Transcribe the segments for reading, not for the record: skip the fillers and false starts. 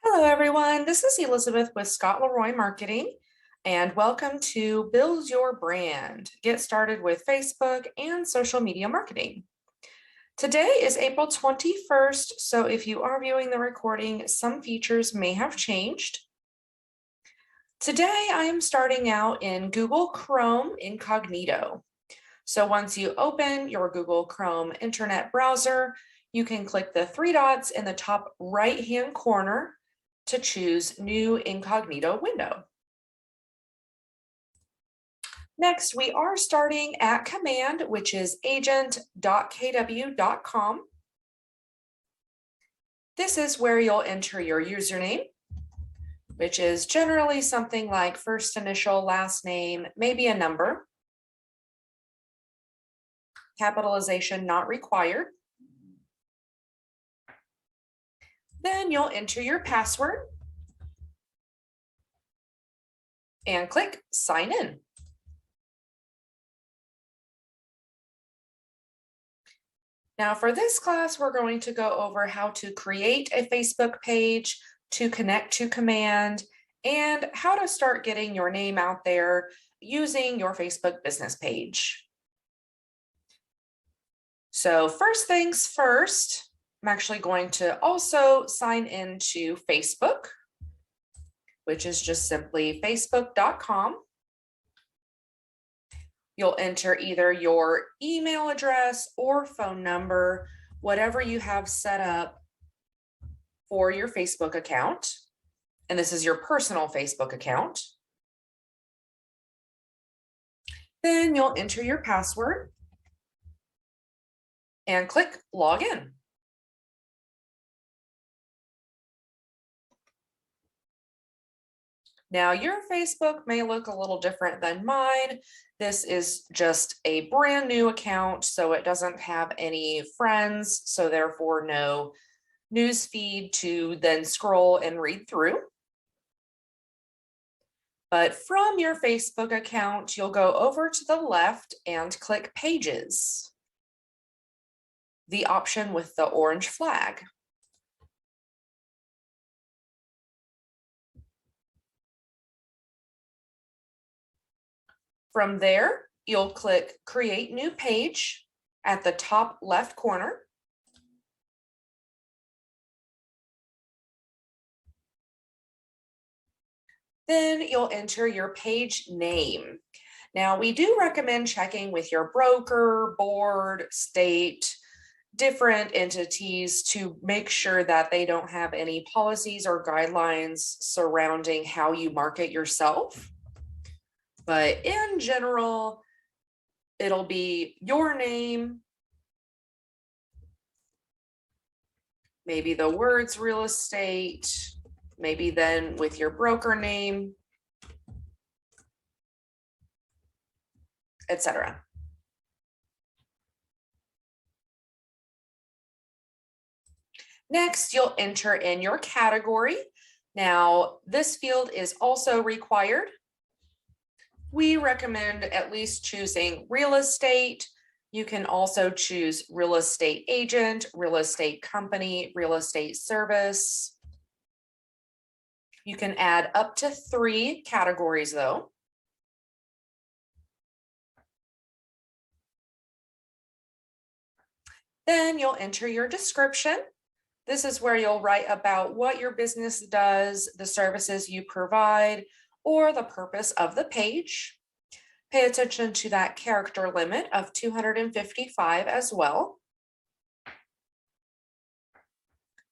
Hello, everyone. This is Elizabeth with Scott Leroy Marketing, and welcome to Build Your Brand. Get started with Facebook and social media marketing. Today is April 21st, so if you are viewing the recording, some features may have changed. Today, I am starting out in Google Chrome Incognito. So once you open your Google Chrome internet browser, you can click the three dots in the top right-hand corner to choose New Incognito Window. Next, we are starting at command, which is agent.kw.com. This is where you'll enter your username, which is generally something like first initial, last name, maybe a number. Capitalization not required. Then you'll enter your password and click sign in. Now for this class, we're going to go over how to create a Facebook page, to connect to command, and how to start getting your name out there using your Facebook business page. So first things first, I'm actually going to also sign into Facebook, which is just simply facebook.com. You'll enter either your email address or phone number, whatever you have set up for your Facebook account. And this is your personal Facebook account. Then you'll enter your password and click login. Now your Facebook may look a little different than mine. This is just a brand new account, so it doesn't have any friends, so therefore no news feed to then scroll and read through. But from your Facebook account, you'll go over to the left and click Pages, the option with the orange flag. From there, you'll click Create New Page at the top left corner. Then you'll enter your page name. Now, we do recommend checking with your broker, board, state, different entities to make sure that they don't have any policies or guidelines surrounding how you market yourself. But in general, it'll be your name, maybe the words real estate, maybe then with your broker name, etc. Next, you'll enter in your category. Now, this field is also required. We recommend at least choosing real estate. You can also choose real estate agent, real estate company, real estate service. You can add up to 3 categories though. Then you'll enter your description. This is where you'll write about what your business does, the services you provide, or the purpose of the page. Pay attention to that character limit of 255 as well.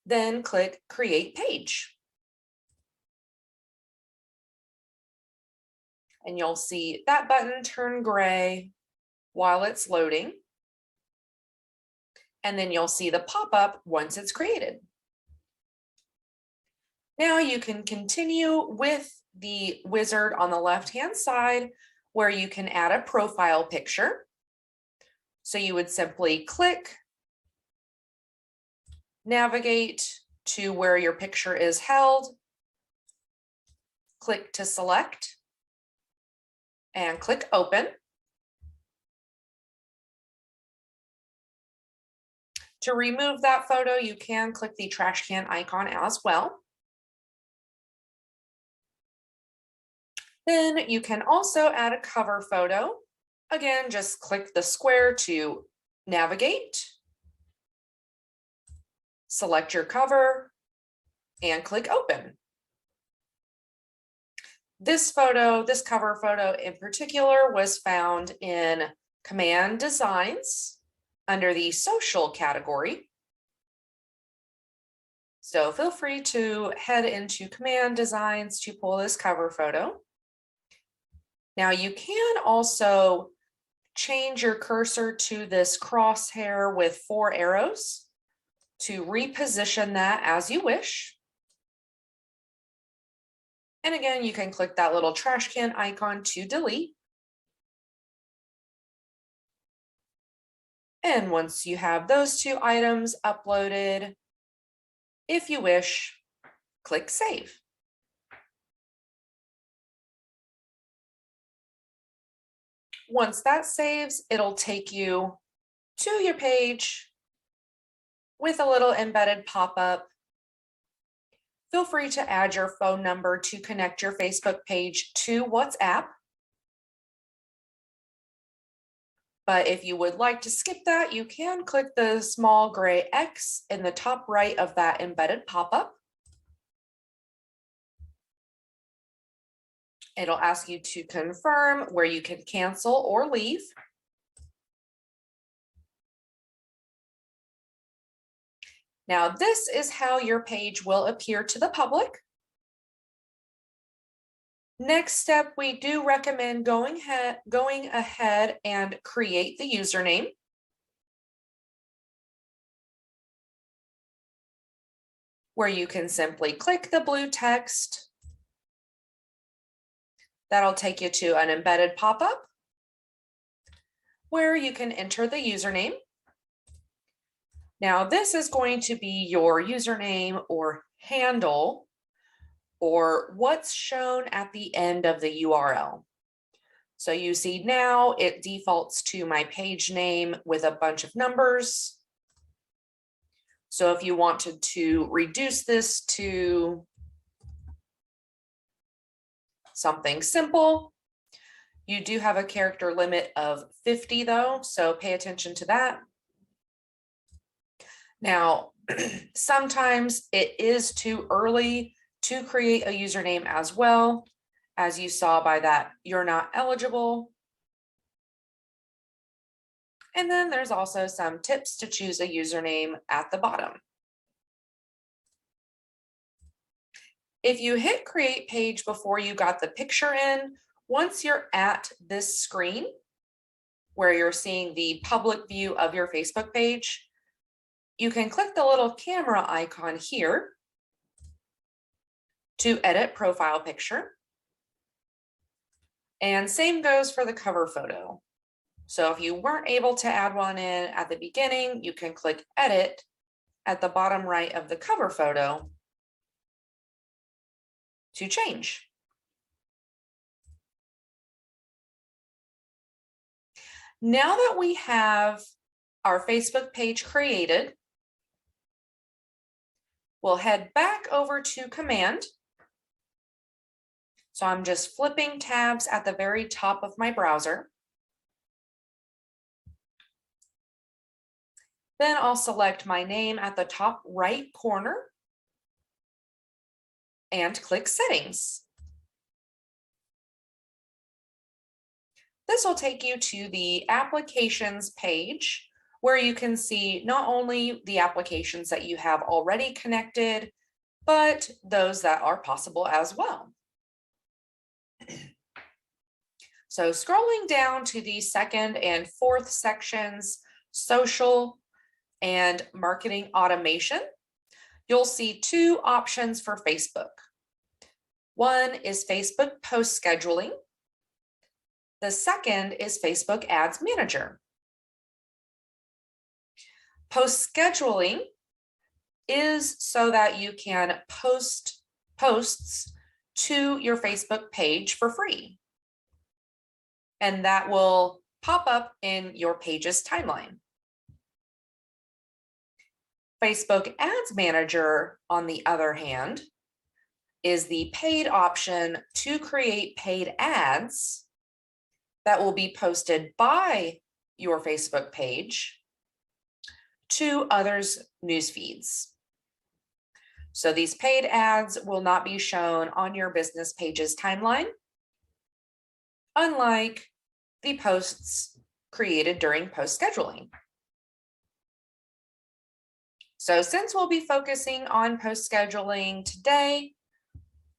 Then click Create Page. And you'll see that button turn gray while it's loading. And then you'll see the pop-up once it's created. Now you can continue with the wizard on the left-hand side where you can add a profile picture. So you would simply click, navigate to where your picture is held, click to select, and click Open. To remove that photo, you can click the trash can icon as well. Then you can also add a cover photo. Again, just click the square to navigate, select your cover, and click open. This cover photo in particular, was found in Command Designs under the social category. So feel free to head into Command Designs to pull this cover photo. Now you can also change your cursor to this crosshair with 4 arrows to reposition that as you wish. And again, you can click that little trash can icon to delete. And once you have those 2 items uploaded, if you wish, click Save. Once that saves, it'll take you to your page with a little embedded pop-up. Feel free to add your phone number to connect your Facebook page to WhatsApp. But if you would like to skip that, you can click the small gray X in the top right of that embedded pop-up. It'll ask you to confirm where you can cancel or leave. Now, this is how your page will appear to the public. Next step, we do recommend going ahead and create the username. Where you can simply click the blue text. That'll take you to an embedded pop-up where you can enter the username. Now, this is going to be your username or handle, or what's shown at the end of the URL. So you see now it defaults to my page name with a bunch of numbers. So if you wanted to reduce this to something simple, you do have a character limit of 50 though, so pay attention to that. Now, sometimes it is too early to create a username as well. As you saw by that, you're not eligible. And then there's also some tips to choose a username at the bottom. If you hit create page before you got the picture in, once you're at this screen where you're seeing the public view of your Facebook page, you can click the little camera icon here to edit profile picture. And same goes for the cover photo. So if you weren't able to add one in at the beginning, you can click edit at the bottom right of the cover photo to change. Now that we have our Facebook page created, we'll head back over to Command. So I'm just flipping tabs at the very top of my browser. Then I'll select my name at the top right corner and click Settings. This will take you to the Applications page where you can see not only the applications that you have already connected, but those that are possible as well. So scrolling down to the second and fourth sections, social and marketing automation, you'll see 2 options for Facebook. One is Facebook post scheduling. The second is Facebook Ads Manager. Post scheduling is so that you can post posts to your Facebook page for free. And that will pop up in your page's timeline. Facebook Ads Manager, on the other hand, is the paid option to create paid ads that will be posted by your Facebook page to others' news feeds. So these paid ads will not be shown on your business page's timeline, unlike the posts created during post scheduling. So since we'll be focusing on post scheduling today,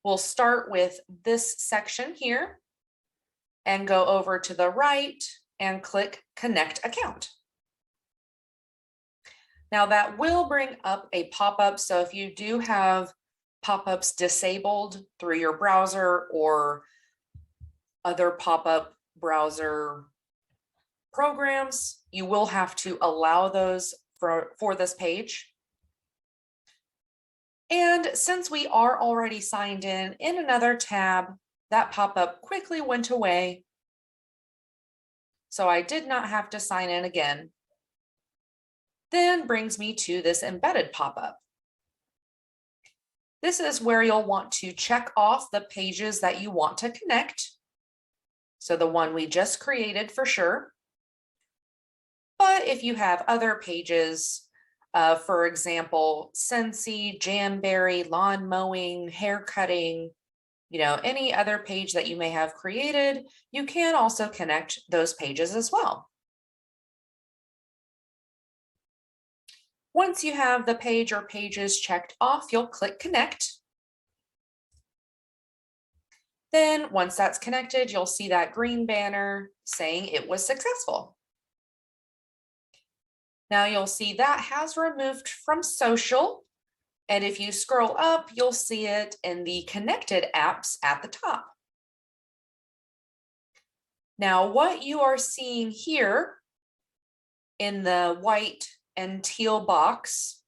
we'll start with this section here and go over to the right and click Connect Account. Now that will bring up a pop-up. So if you do have pop-ups disabled through your browser or other pop-up browser programs, you will have to allow those for this page. And since we are already signed in another tab, that pop-up quickly went away. So I did not have to sign in again. Then brings me to this embedded pop-up. This is where you'll want to check off the pages that you want to connect. So the one we just created for sure. But if you have other pages, for example, Scentsy, Jamberry, lawn mowing, hair cutting, any other page that you may have created, you can also connect those pages as well. Once you have the page or pages checked off, you'll click Connect. Then once that's connected, you'll see that green banner saying it was successful. Now you'll see that has removed from social. And if you scroll up, you'll see it in the connected apps at the top. Now, what you are seeing here in the white and teal box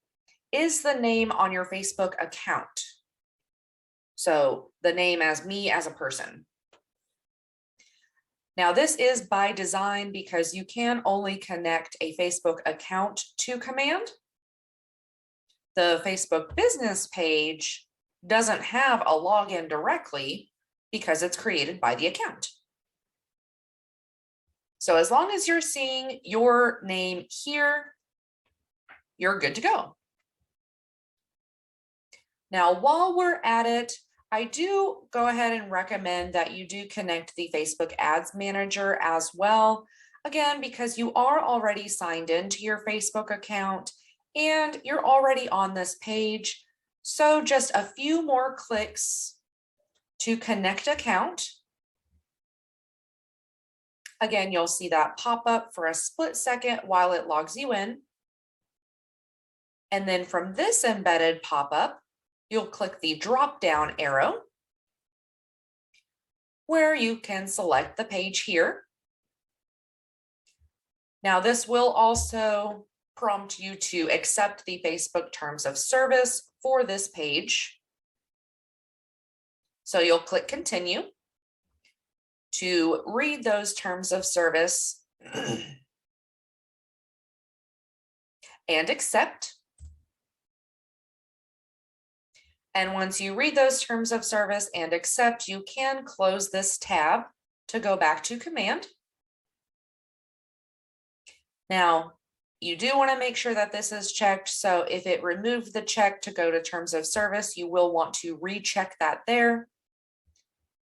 is the name on your Facebook account. So the name as me as a person. Now, this is by design because you can only connect a Facebook account to command. The Facebook business page doesn't have a login directly because it's created by the account. So as long as you're seeing your name here, you're good to go. Now, while we're at it, I do go ahead and recommend that you do connect the Facebook Ads Manager as well. Again, because you are already signed into your Facebook account and you're already on this page. So just a few more clicks to connect account. Again, you'll see that pop up for a split second while it logs you in. And then from this embedded pop-up, you'll click the drop-down arrow where you can select the page here. Now, this will also prompt you to accept the Facebook terms of service for this page. So you'll click continue to read those terms of service and accept. And once you read those terms of service and accept, you can close this tab to go back to command. Now, you do want to make sure that this is checked. So if it removed the check to go to terms of service, you will want to recheck that there.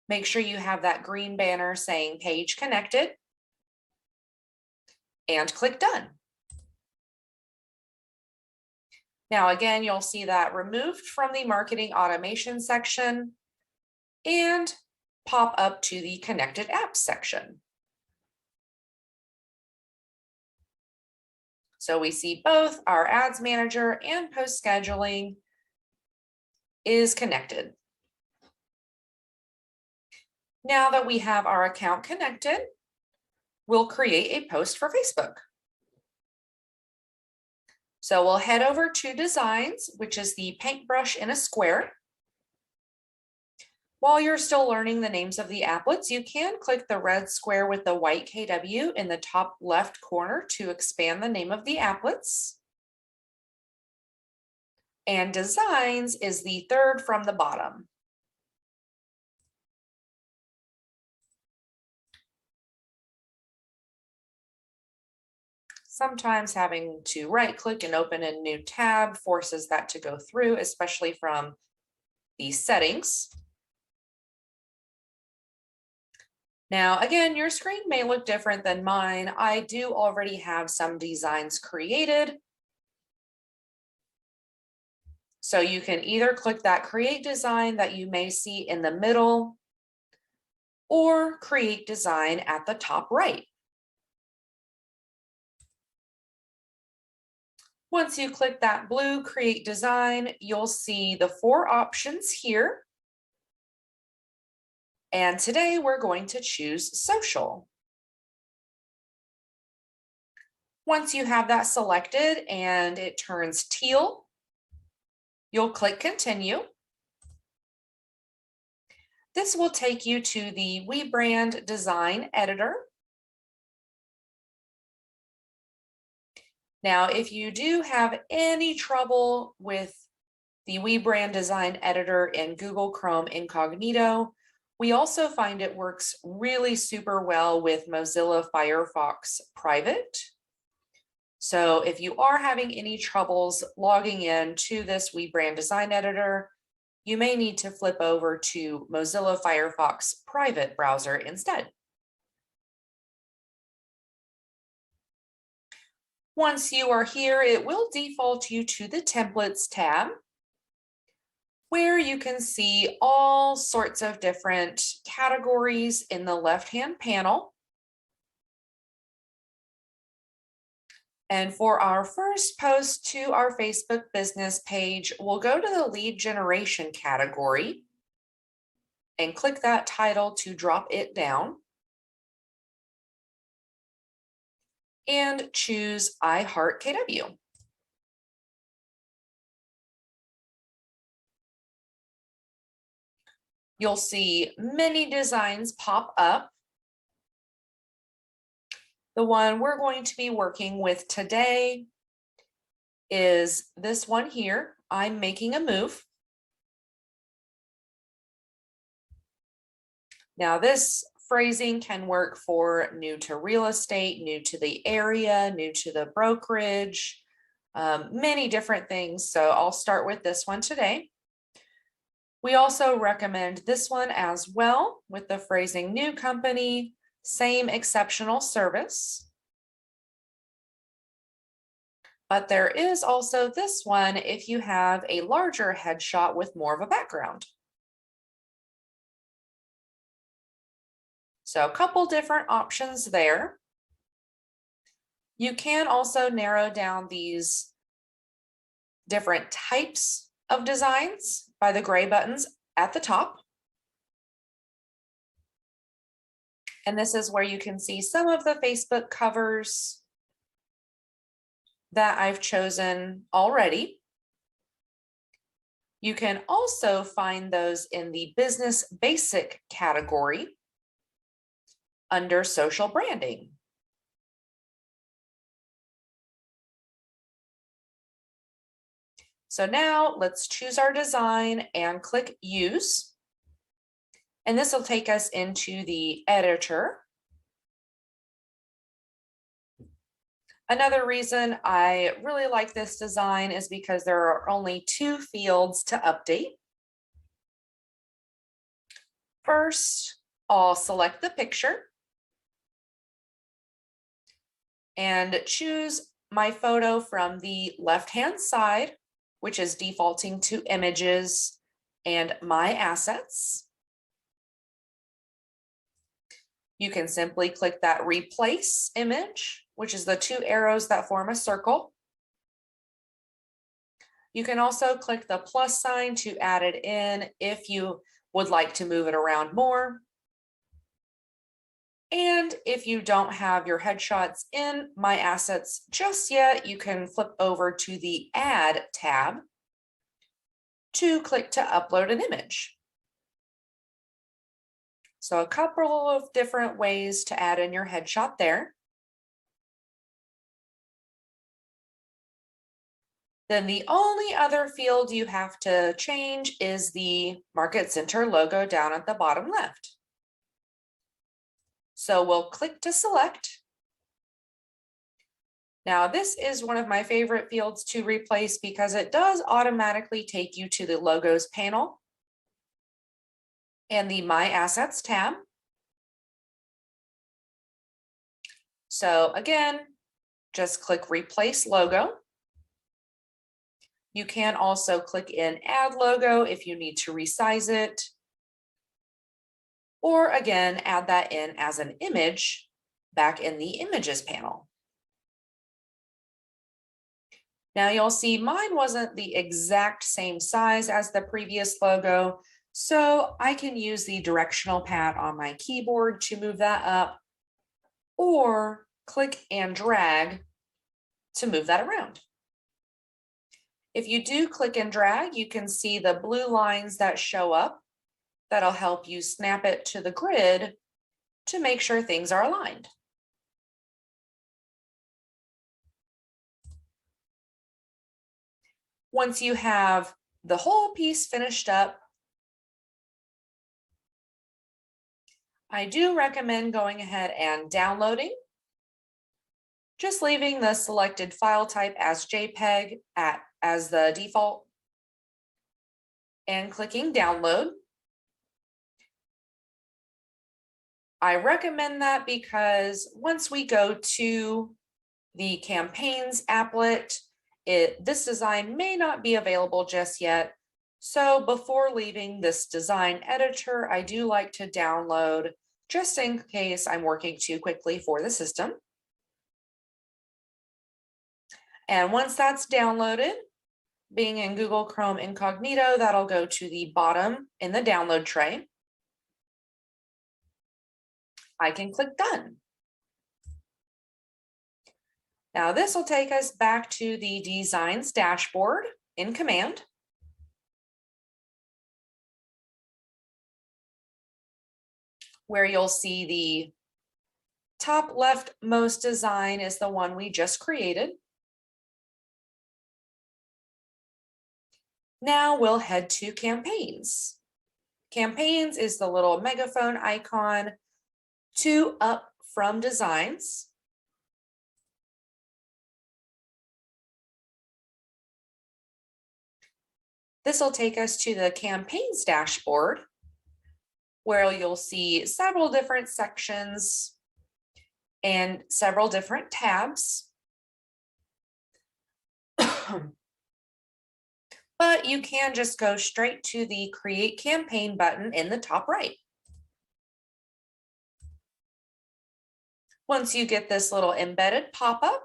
Make sure you have that green banner saying page connected and click done. Now, again, you'll see that removed from the marketing automation section and pop up to the connected apps section. So we see both our ads manager and post scheduling is connected. Now that we have our account connected, we'll create a post for Facebook. So we'll head over to designs, which is the paintbrush in a square. While you're still learning the names of the applets, you can click the red square with the white KW in the top left corner to expand the name of the applets. and designs is the third from the bottom. Sometimes having to right-click and open a new tab forces that to go through, especially from the settings. Now, again, your screen may look different than mine. I do already have some designs created. So you can either click that create design that you may see in the middle or create design at the top right. Once you click that blue create design, you'll see the 4 options here. And today we're going to choose social. Once you have that selected and it turns teal, you'll click continue. This will take you to the WeBrand Design Editor. Now, if you do have any trouble with the WeBrand Design Editor in Google Chrome Incognito, we also find it works really super well with Mozilla Firefox Private. So if you are having any troubles logging in to this WeBrand Design Editor, you may need to flip over to Mozilla Firefox Private browser instead. Once you are here, it will default you to the Templates tab, where you can see all sorts of different categories in the left-hand panel. And for our first post to our Facebook business page, we'll go to the lead generation category and click that title to drop it down. And choose I Heart KW. You'll see many designs pop up. The one we're going to be working with today is this one here. I'm making a move. Now this phrasing can work for new to real estate, new to the area, new to the brokerage, many different things. So I'll start with this one today. We also recommend this one as well with the phrasing new company, same exceptional service. But there is also this one if you have a larger headshot with more of a background. So a couple different options there. You can also narrow down these different types of designs by the gray buttons at the top. And this is where you can see some of the Facebook covers that I've chosen already. You can also find those in the business basic category under social branding. So now let's choose our design and click use. And this will take us into the editor. Another reason I really like this design is because there are only 2 fields to update. First, I'll select the picture and choose my photo from the left-hand side, which is defaulting to images and my assets. You can simply click that replace image, which is the 2 arrows that form a circle. You can also click the plus sign to add it in if you would like to move it around more. And if you don't have your headshots in My Assets just yet, you can flip over to the Add tab to click to upload an image. So a couple of different ways to add in your headshot there. Then the only other field you have to change is the Market Center logo down at the bottom left. So we'll click to select. Now this is one of my favorite fields to replace because it does automatically take you to the logos panel and the My Assets tab. So again, just click Replace Logo. You can also click in Add Logo if you need to resize it. Or again, add that in as an image back in the Images panel. Now you'll see mine wasn't the exact same size as the previous logo, so I can use the directional pad on my keyboard to move that up, or click and drag to move that around. If you do click and drag, you can see the blue lines that show up. That'll help you snap it to the grid to make sure things are aligned. Once you have the whole piece finished up, I do recommend going ahead and downloading, just leaving the selected file type as JPEG as the default, and clicking download. I recommend that because once we go to the campaigns applet, this design may not be available just yet. So before leaving this design editor, I do like to download just in case I'm working too quickly for the system. And once that's downloaded, being in Google Chrome Incognito, that'll go to the bottom in the download tray. I can click done. Now this will take us back to the designs dashboard in Command. Where you'll see the top leftmost design is the one we just created. Now we'll head to campaigns. Campaigns is the little megaphone icon to up from designs. This will take us to the campaigns dashboard, where you'll see several different sections and several different tabs. But you can just go straight to the Create Campaign button in the top right. Once you get this little embedded pop-up,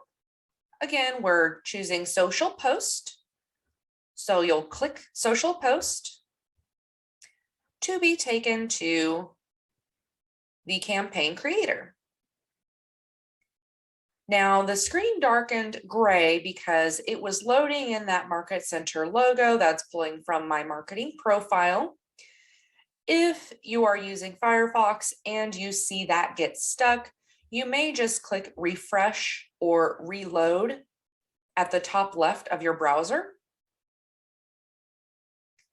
again, we're choosing Social Post. So you'll click Social Post to be taken to the campaign creator. Now the screen darkened gray because it was loading in that Market Center logo that's pulling from my marketing profile. If you are using Firefox and you see that get stuck, you may just click refresh or reload at the top left of your browser.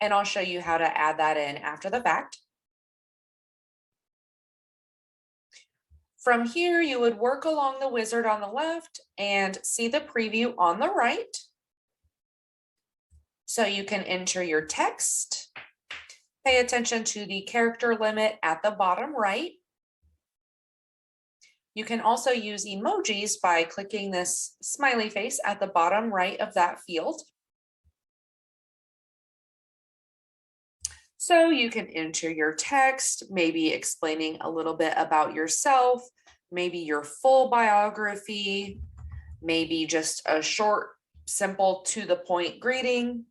And I'll show you how to add that in after the fact. From here, you would work along the wizard on the left and see the preview on the right. So you can enter your text. Pay attention to the character limit at the bottom right. You can also use emojis by clicking this smiley face at the bottom right of that field. So you can enter your text, maybe explaining a little bit about yourself, maybe your full biography, maybe just a short, simple, to the point greeting.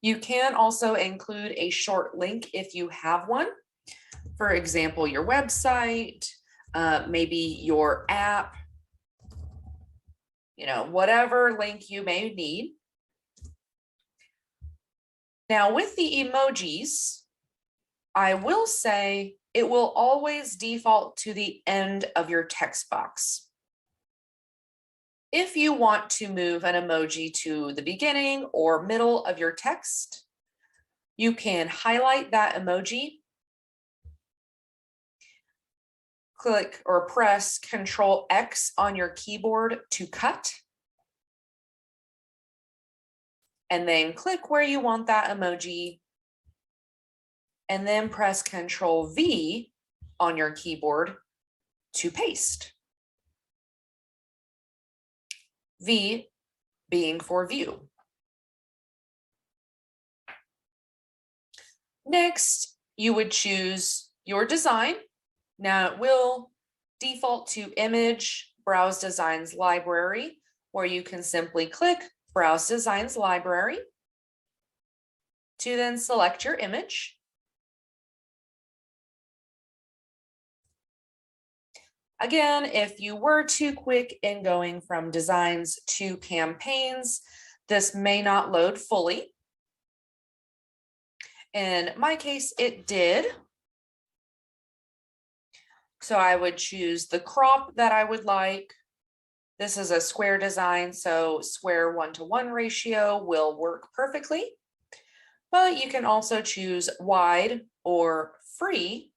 You can also include a short link if you have one. For example, your website, maybe your app, whatever link you may need. Now with the emojis, I will say it will always default to the end of your text box. If you want to move an emoji to the beginning or middle of your text, you can highlight that emoji, click or press Control X on your keyboard to cut, and then click where you want that emoji, and then press Control V on your keyboard to paste. V being for view. Next, you would choose your design. Now it will default to Image, Browse Designs Library, where you can simply click Browse Designs Library to then select your image. Again, if you were too quick in going from designs to campaigns, this may not load fully. In my case, it did. So I would choose the crop that I would like. This is a square design, so square 1-to-1 ratio will work perfectly. But you can also choose wide or free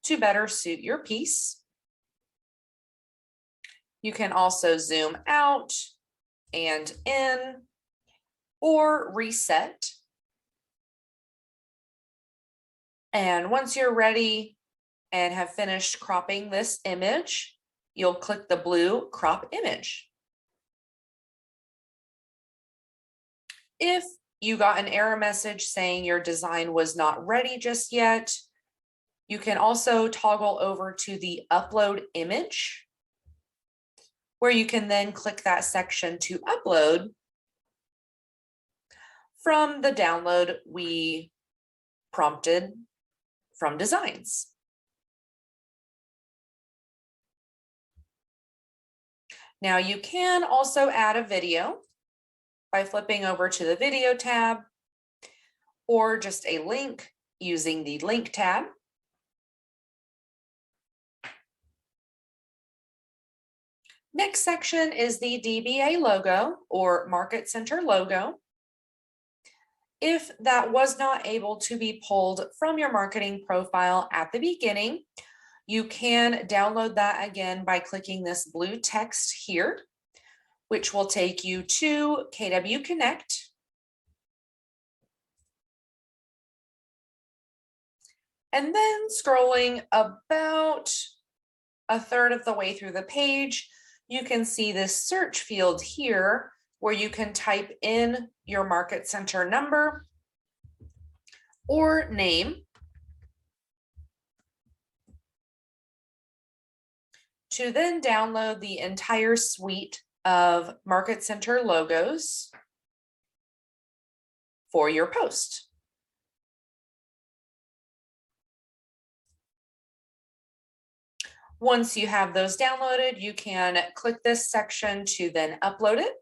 to better suit your piece. You can also zoom out and in or reset. And once you're ready and have finished cropping this image, you'll click the blue crop image. If you got an error message saying your design was not ready just yet, you can also toggle over to the upload image, where you can then click that section to upload from the download we prompted from designs. Now you can also add a video by flipping over to the video tab, or just a link using the link tab. Next section is the DBA logo or Market Center logo. If that was not able to be pulled from your marketing profile at the beginning, you can download that again by clicking this blue text here, which will take you to KW Connect. And then scrolling about a third of the way through the page, you can see this search field here where you can type in your market center number or name to then download the entire suite of market center logos for your post. Once you have those downloaded, you can click this section to then upload it.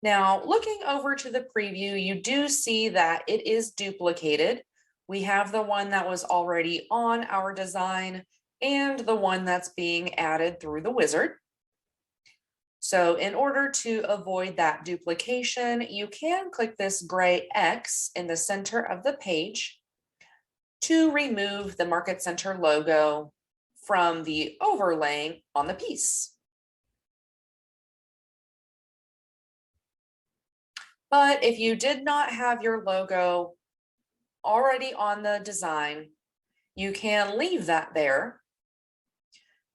Now, looking over to the preview, you do see that it is duplicated. We have the one that was already on our design and the one that's being added through the wizard. So in order to avoid that duplication, you can click this gray X in the center of the page to remove the Market Center logo from the overlaying on the piece. But if you did not have your logo already on the design, you can leave that there.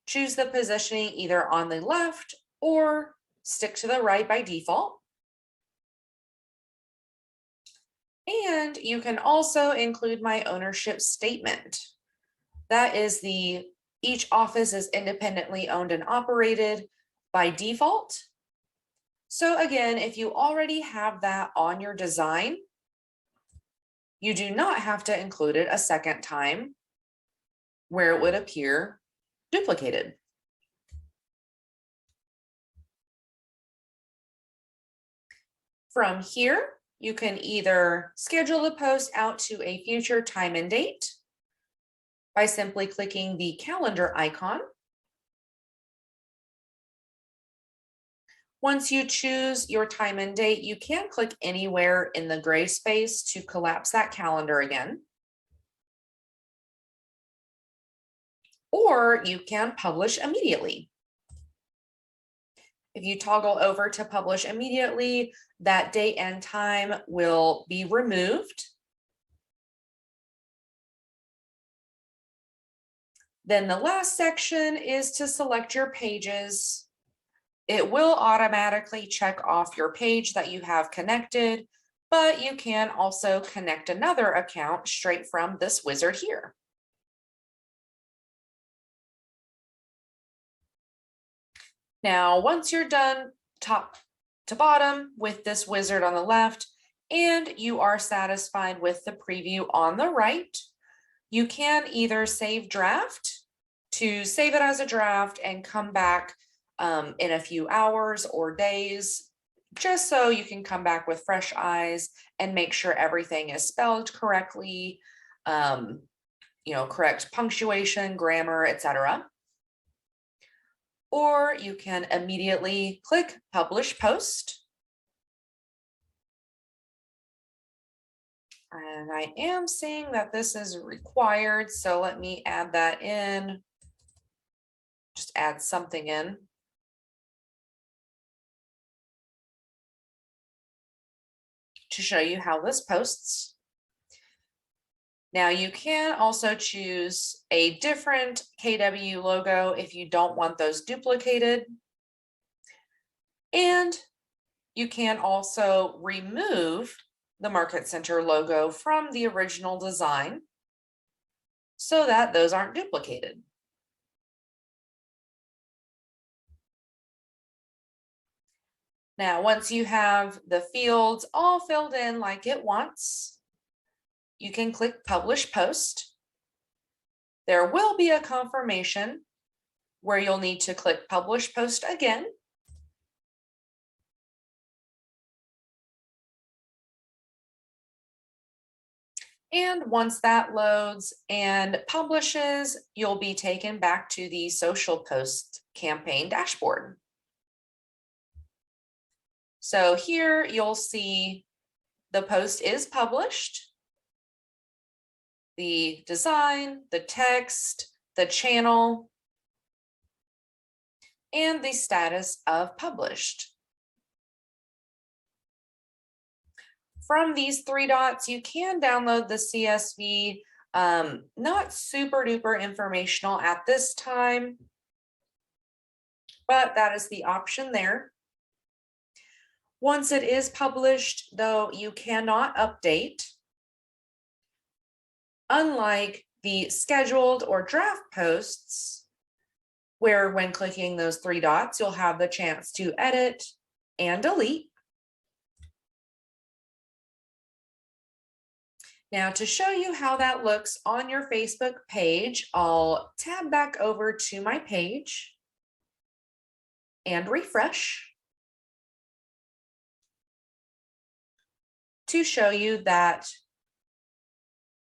Choose the positioning either on the left or stick to the right by default. And you can also include my ownership statement. That is each office is independently owned and operated by default. So again, if you already have that on your design, you do not have to include it a second time where it would appear duplicated. From here, you can either schedule the post out to a future time and date by simply clicking the calendar icon, Once you choose your time and date, you can click anywhere in the gray space to collapse that calendar again. Or you can publish immediately. If you toggle over to publish immediately, that date and time will be removed. Then the last section is to select your pages. It will automatically check off your page that you have connected, but you can also connect another account straight from this wizard here. Now, once you're done top to bottom with this wizard on the left, and you are satisfied with the preview on the right, you can either save draft to save it as a draft and come back in a few hours or days, just so you can come back with fresh eyes and make sure everything is spelled correctly, correct punctuation, grammar, etc. Or you can immediately click Publish Post. And I am seeing that this is required, so let me add that in. Just add something in. To show you how this posts. Now you can also choose a different KW logo if you don't want those duplicated. And you can also remove the Market Center logo from the original design so that those aren't duplicated. Now, once you have the fields all filled in like it wants, you can click Publish Post. There will be a confirmation where you'll need to click Publish Post again. And once that loads and publishes, you'll be taken back to the social post campaign dashboard. So here you'll see the post is published, the design, the text, the channel, and the status of published. From these three dots, you can download the CSV, not super duper informational at this time, but that is the option there. Once it is published, though, you cannot update. Unlike the scheduled or draft posts, where when clicking those three dots, you'll have the chance to edit and delete. Now, to show you how that looks on your Facebook page, I'll tab back over to my page and refresh to show you that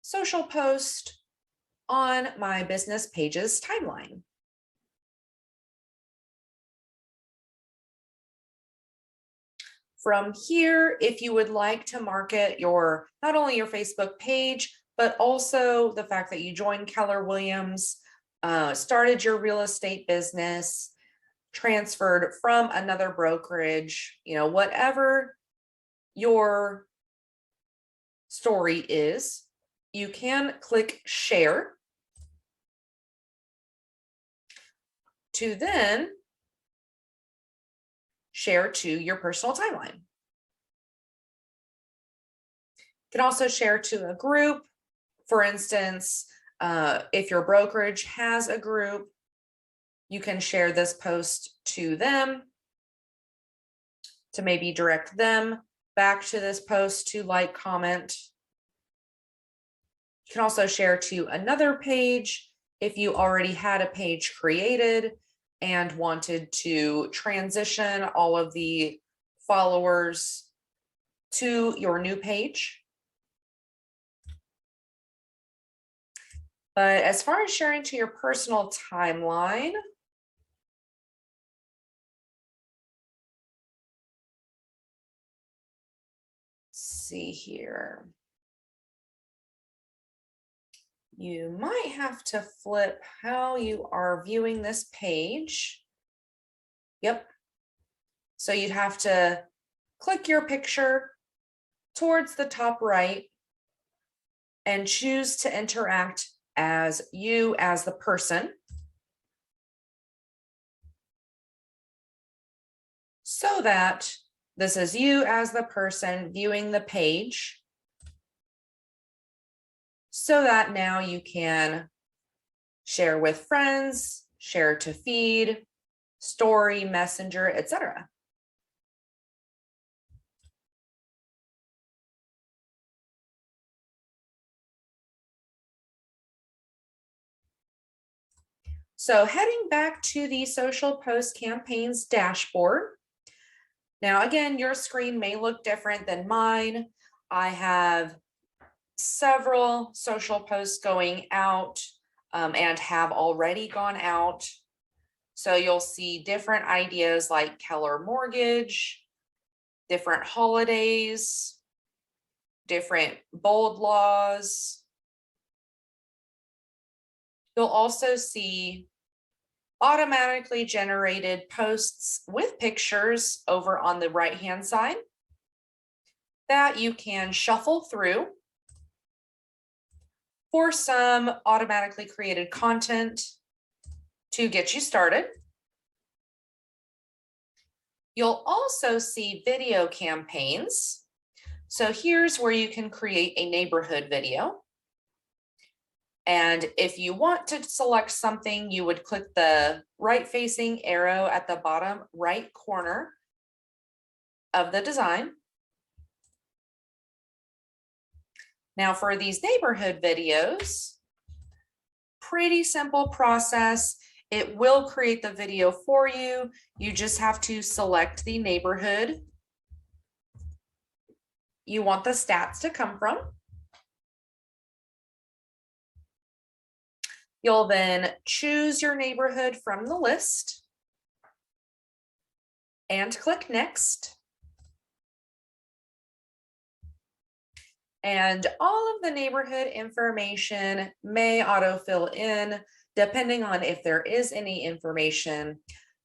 social post on my business pages timeline. From here, if you would like to market not only your Facebook page, but also the fact that you joined Keller Williams, started your real estate business, transferred from another brokerage, whatever your story is, you can click share to then share to your personal timeline. You can also share to a group. For instance, if your brokerage has a group, you can share this post to them to maybe direct them back to this post to like, comment. You can also share to another page if you already had a page created and wanted to transition all of the followers to your new page. But as far as sharing to your personal timeline, see here. You might have to flip how you are viewing this page. Yep. So you'd have to click your picture towards the top right and choose to interact as you as the person. So that this is you as the person viewing the page. So that now you can share with friends, share to feed, story, messenger, etc. So heading back to the social post campaigns dashboard. Now, again, your screen may look different than mine. I have several social posts going out and have already gone out. So you'll see different ideas like Keller Mortgage, different holidays, different bold laws. You'll also see automatically generated posts with pictures over on the right-hand side that you can shuffle through for some automatically created content to get you started. You'll also see video campaigns. So here's where you can create a neighborhood video. And if you want to select something, you would click the right-facing arrow at the bottom right corner of the design. Now for these neighborhood videos, pretty simple process. It will create the video for you. You just have to select the neighborhood you want the stats to come from. You'll then choose your neighborhood from the list and click next. And all of the neighborhood information may autofill in depending on if there is any information,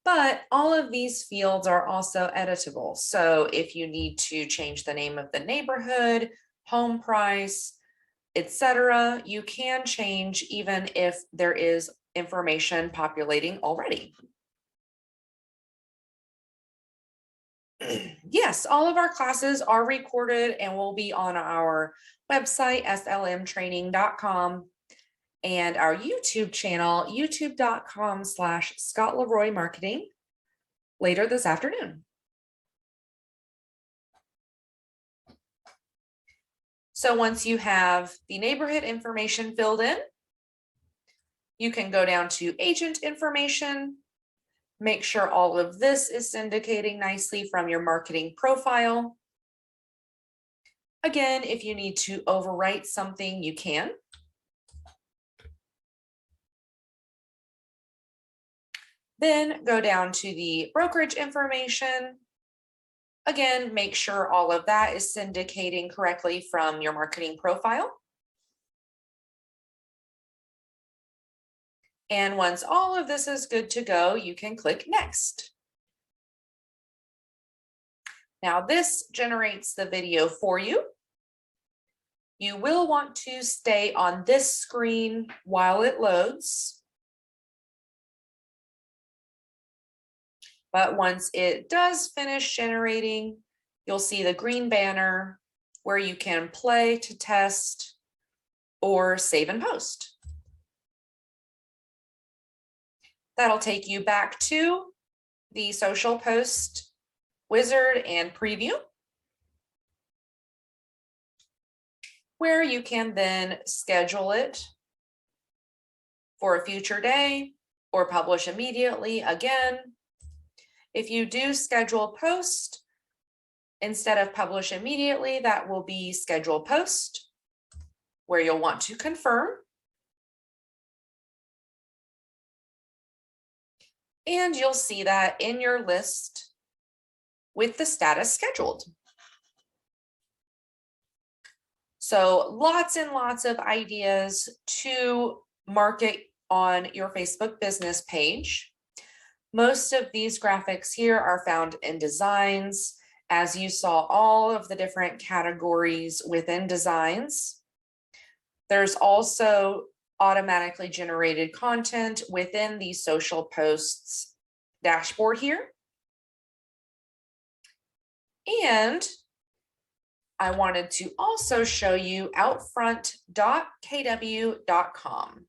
but all of these fields are also editable. So if you need to change the name of the neighborhood, home price, etc., you can change even if there is information populating already. Yes, all of our classes are recorded and will be on our website, slmtraining.com, and our YouTube channel, youtube.com/ScottLeroy Marketing, later this afternoon. So once you have the neighborhood information filled in, you can go down to agent information. Make sure all of this is syndicating nicely from your marketing profile. Again, if you need to overwrite something, you can. Then go down to the brokerage information. Again, make sure all of that is syndicating correctly from your marketing profile. And once all of this is good to go, you can click next. Now this generates the video for you. You will want to stay on this screen while it loads. But once it does finish generating, you'll see the green banner where you can play to test or save and post. That'll take you back to the social post wizard and preview, where you can then schedule it for a future day or publish immediately. Again, if you do schedule post instead of publish immediately, that will be schedule post, where you'll want to confirm. And you'll see that in your list with the status scheduled. So lots and lots of ideas to market on your Facebook business page. Most of these graphics here are found in designs, as you saw all of the different categories within designs. There's also automatically generated content within the social posts dashboard here. And I wanted to also show you outfront.kw.com.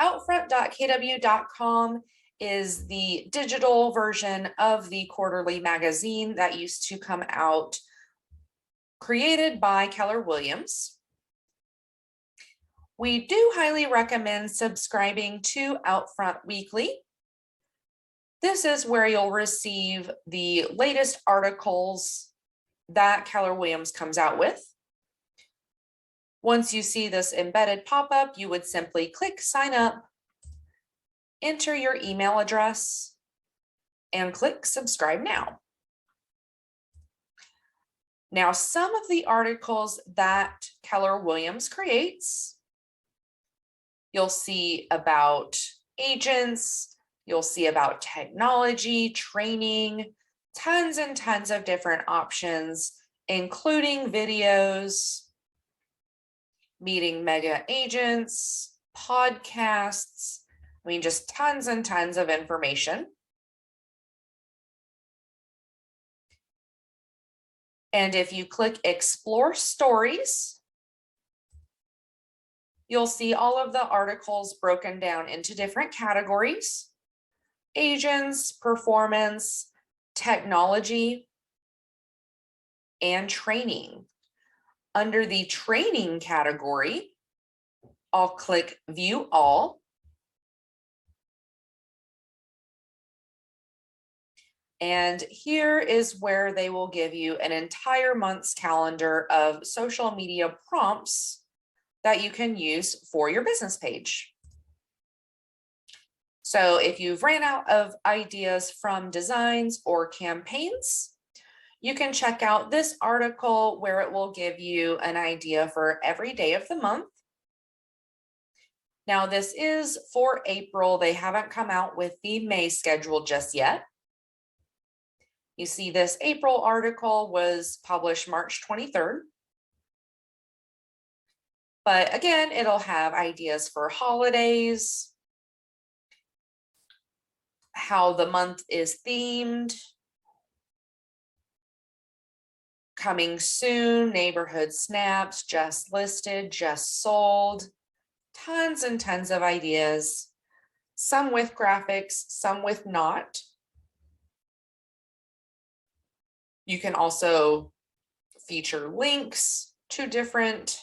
Outfront.kw.com is the digital version of the quarterly magazine that used to come out, created by Keller Williams. We do highly recommend subscribing to Outfront Weekly. This is where you'll receive the latest articles that Keller Williams comes out with. Once you see this embedded pop-up, you would simply click sign up, enter your email address, and click subscribe now. Now, some of the articles that Keller Williams creates, you'll see about agents, you'll see about technology, training, tons and tons of different options, including videos, meeting mega agents, podcasts, I mean, just tons and tons of information. And if you click Explore Stories, you'll see all of the articles broken down into different categories: agents, performance, technology, and training. Under the training category, I'll click View All. And here is where they will give you an entire month's calendar of social media prompts that you can use for your business page. So if you've ran out of ideas from designs or campaigns, you can check out this article where it will give you an idea for every day of the month. Now, this is for April. They haven't come out with the May schedule just yet. You see, this April article was published March 23rd. But again, it'll have ideas for holidays, how the month is themed, coming soon, neighborhood snaps, just listed, just sold, tons and tons of ideas, some with graphics, some with not. You can also feature links to different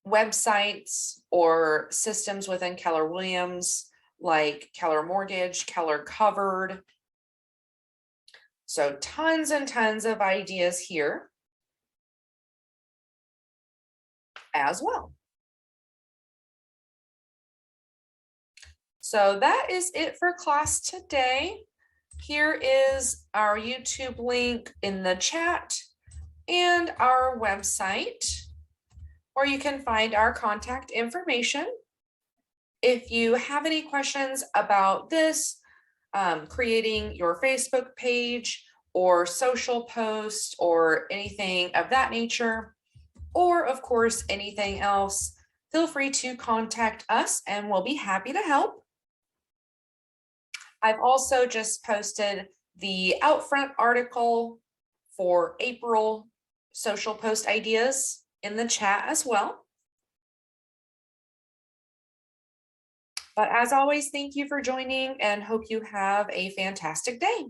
websites or systems within Keller Williams, like Keller Mortgage, Keller Covered. So tons and tons of ideas here as well. So that is it for class today. Here is our YouTube link in the chat and our website, where you can find our contact information. If you have any questions about this, creating your Facebook page or social post or anything of that nature, or of course anything else, feel free to contact us and we'll be happy to help. I've also just posted the Outfront article for April social post ideas in the chat as well. But as always, thank you for joining and hope you have a fantastic day.